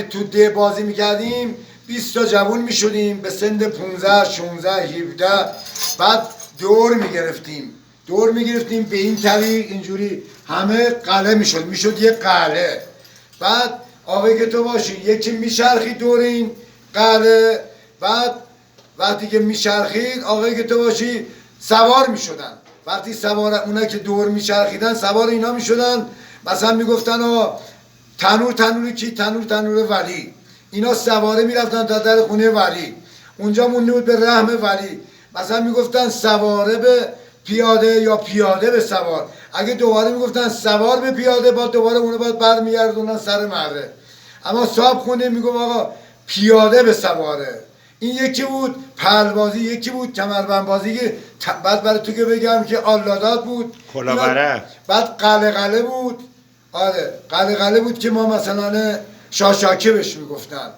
تو ده بازی میکردیم 20 تا جوون میشدیم به سن 15 16 17. بعد دور میگرفتیم به این طریق اینجوری همه قلعه میشد یه قلعه. بعد آقایی که تو باشی یکی میچرخید دور این قلعه، بعد وقتی که میچرخید آقایی که تو باشی سوار میشدن. وقتی سوار اونا که دور میچرخیدن سوار اینا میشدن، مثلا میگفتن آقا تنور کی؟ تنور ولی. اینا سواره میرفتن تا در خونه ولی، اونجا مونده بود به رحم ولی. مثلا میگفتن سواره به پیاده یا پیاده به سوار. اگه دوباره میگفتن سوار به پیاده، با دوباره اونو باید برمیگردونن سر مره. اما صاحب خونه میگفت آقا پیاده به سواره. این یکی بود پهلوازی، یکی بود کمربند بازی که بعد برای تو که بگم که آلادات بود، بعد قلقله بود. آره قلقله بود که ما مثلا شاشاکه بهش میگفتن.